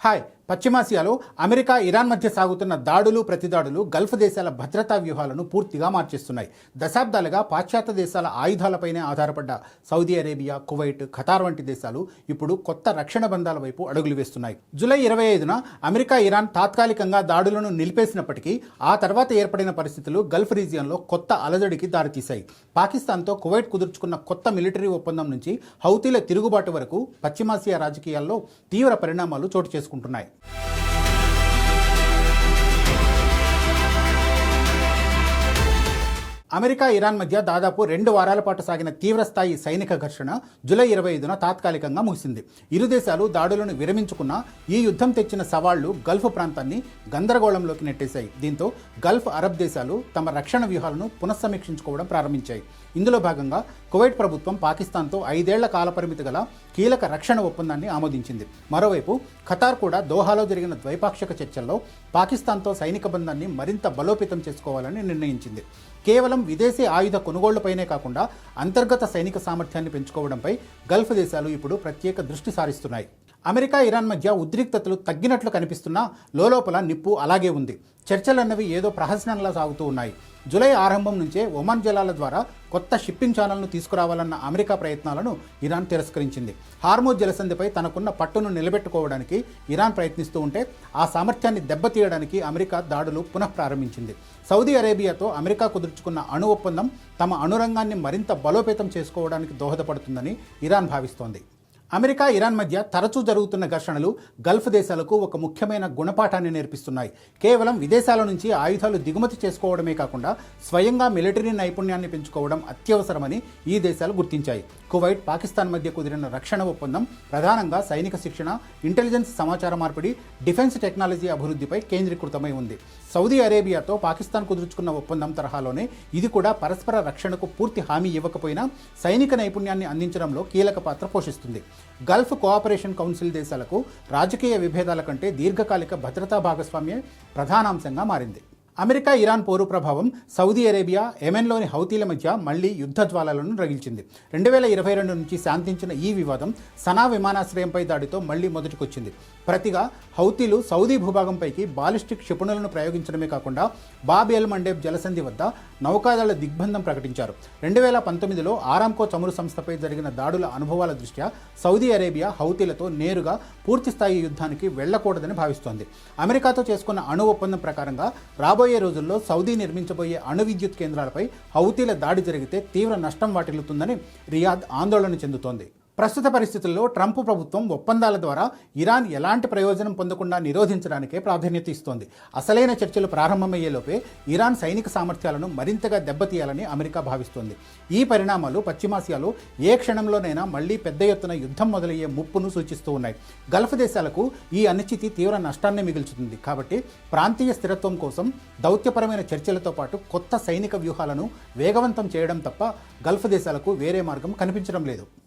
Hi. పశ్చిమాసియాలో America Iran మధ్య సాగుతున్న దాడులు ప్రతిదాడులు గల్ఫ్ దేశాల భద్రతా వ్యూహాలను పూర్తిగా మార్చేస్తున్నాయి. దశాబ్దాలుగా పాశ్చాత్య దేశాల ఆయుధాలపైనే ఆధారపడ్డ సౌదీ అరేబియా, కువైట్, ఖతార్ వంటి దేశాలు ఇప్పుడు కొత్త రక్షణ బంధాల వైపు అడుగులు వేస్తున్నాయి. జూలై 25న అమెరికా ఇరాన్ తాత్కాలికంగా దాడులను నిలిపేసినప్పటికీ ఆ తర్వాత ఏర్పడిన పరిస్థితులు గల్ఫ్ రీజియన్లో కొత్త అలజడికి దారితీశాయి. పాకిస్తాన్తో కువైట్ కుదుర్చుకున్న కొత్త మిలిటరీ ఒప్పందం నుంచి హౌతీల తిరుగుబాటు వరకు పశ్చిమాసియా రాజకీయాల్లో తీవ్ర పరిణామాలు చోటు చేసుకుంటున్నాయి. అమెరికా ఇరాన్ మధ్య దాదాపు 2 వారాల పాటు సాగిన తీవ్రస్థాయి సైనిక ఘర్షణ జూలై 25న తాత్కాలికంగా ముగిసింది. ఇరు దేశాలు దాడులను విరమించుకున్న ఈ యుద్ధం తెచ్చిన సవాళ్లు గల్ఫ్ ప్రాంతాన్ని గందరగోళంలోకి నెట్టేశాయి. దీంతో గల్ఫ్ అరబ్ దేశాలు తమ రక్షణ వ్యూహాలను పునఃసమీక్షించుకోవడం ప్రారంభించాయి. ఇందులో భాగంగా కువైట్ ప్రభుత్వం పాకిస్తాన్తో 5 ఏళ్ల కాలపరిమితి గల కీలక రక్షణ ఒప్పందాన్ని ఆమోదించింది. మరోవైపు ఖతార్ కూడా దోహాలో జరిగిన ద్వైపాక్షిక చర్చల్లో పాకిస్తాన్తో సైనిక బంధాన్ని మరింత బలోపేతం చేసుకోవాలని నిర్ణయించింది. కేవలం విదేశీ ఆయుధ కొనుగోళ్లపైనే కాకుండా అంతర్గత సైనిక సామర్థ్యాన్ని పెంచుకోవడంపై గల్ఫ్ దేశాలు ఇప్పుడు ప్రత్యేక దృష్టి సారిస్తున్నాయి. అమెరికా ఇరాన్ మధ్య ఉద్రిక్తతలు తగ్గినట్లు కనిపిస్తున్నా లోలోపల నిప్పు అలాగే ఉంది. చర్చలన్నవి ఏదో ప్రహసనంలా సాగుతూ ఉన్నాయి. జూలై ఆరంభం నుంచే ఒమాన్ జలాల ద్వారా కొత్త షిప్పింగ్ ఛానల్ను తీసుకురావాలన్న అమెరికా ప్రయత్నాలను ఇరాన్ తిరస్కరించింది. హార్మోజ్ జలసంధిపై తనకున్న పట్టును నిలబెట్టుకోవడానికి ఇరాన్ ప్రయత్నిస్తూ ఉంటే ఆ సామర్థ్యాన్ని దెబ్బతీయడానికి అమెరికా దాడులు పునః ప్రారంభించింది. సౌదీ అరేబియాతో అమెరికా కుదుర్చుకున్న అణు ఒప్పందం తమ అణురంగాన్ని మరింత బలోపేతం చేసుకోవడానికి దోహదపడుతుందని ఇరాన్ భావిస్తోంది. అమెరికా ఇరాన్ మధ్య తరచూ జరుగుతున్న ఘర్షణలు గల్ఫ్ దేశాలకు ఒక ముఖ్యమైన గుణపాఠాన్ని నేర్పిస్తున్నాయి. కేవలం విదేశాల నుంచి ఆయుధాలు దిగుమతి చేసుకోవడమే కాకుండా స్వయంగా మిలిటరీ నైపుణ్యాన్ని పెంచుకోవడం అత్యవసరమని ఈ దేశాలు గుర్తించాయి. కువైట్, పాకిస్తాన్ మధ్య కుదిరిన రక్షణ ఒప్పందం ప్రధానంగా సైనిక శిక్షణ, ఇంటెలిజెన్స్ సమాచార మార్పిడి, డిఫెన్స్ టెక్నాలజీ అభివృద్ధిపై కేంద్రీకృతమై ఉంది. సౌదీ అరేబియాతో పాకిస్తాన్ కుదుర్చుకున్న ఒప్పందం తరహాలోనే ఇది కూడా పరస్పర రక్షణకు పూర్తి హామీ ఇవ్వకపోయినా సైనిక నైపుణ్యాన్ని అందించడంలో కీలక పాత్ర పోషిస్తుంది. గల్ఫ్ కోఆపరేషన్ కౌన్సిల్ దేశాలకు రాజకీయ విభేదాల కంటే దీర్ఘకాలిక భద్రతా భాగస్వామ్యం ప్రధానాంశంగా మారింది. అమెరికా ఇరాన్ పోరు ప్రభావం సౌదీ అరేబియా, యెమెన్లోని హౌతీల మధ్య మళ్లీ యుద్ధ జ్వాలలను రగిల్చింది. 2022 నుంచి శాంతించిన ఈ వివాదం సనా విమానాశ్రయంపై దాడితో మళ్లీ మొదటికొచ్చింది. ప్రతిగా హౌతీలు సౌదీ భూభాగంపైకి బాలిస్టిక్ క్షిపణులను ప్రయోగించడమే కాకుండా బాబ్ ఎల్ మండేబ్ జలసంధి వద్ద నౌకాదళ దిగ్బంధం ప్రకటించారు. 2019లో ఆరామ్కో చమురు సంస్థపై జరిగిన దాడుల అనుభవాల దృష్ట్యా సౌదీ అరేబియా హౌతీలతో నేరుగా పూర్తిస్థాయి యుద్ధానికి వెళ్లకూడదని భావిస్తోంది. అమెరికాతో చేసుకున్న అణు ఒప్పందం ప్రకారంగా రాబోయే రోజుల్లో సౌదీ నిర్మించబోయే అణు విద్యుత్ కేంద్రాలపై హౌతీల దాడి జరిగితే తీవ్ర నష్టం వాటిల్లుతుందని రియాద్ ఆందోళన చెందుతోంది. ప్రస్తుత పరిస్థితుల్లో ట్రంప్ ప్రభుత్వం ఒప్పందాల ద్వారా ఇరాన్ ఎలాంటి ప్రయోజనం పొందకుండా నిరోధించడానికే ప్రాధాన్యత ఇస్తోంది. అసలైన చర్చలు ప్రారంభమయ్యేలోపే ఇరాన్ సైనిక సామర్థ్యాలను మరింతగా దెబ్బతీయాలని అమెరికా భావిస్తోంది. ఈ పరిణామాలు పశ్చిమాసియాలో ఏ క్షణంలోనైనా మళ్లీ పెద్ద ఎత్తున యుద్ధం మొదలయ్యే ముప్పును సూచిస్తూ ఉన్నాయి. గల్ఫ్ దేశాలకు ఈ అనిశ్చితి తీవ్ర నష్టాన్ని మిగుల్చుతుంది. కాబట్టి ప్రాంతీయ స్థిరత్వం కోసం దౌత్యపరమైన చర్చలతో పాటు కొత్త సైనిక వ్యూహాలను వేగవంతం చేయడం తప్ప గల్ఫ్ దేశాలకు వేరే మార్గం కనిపించడం లేదు.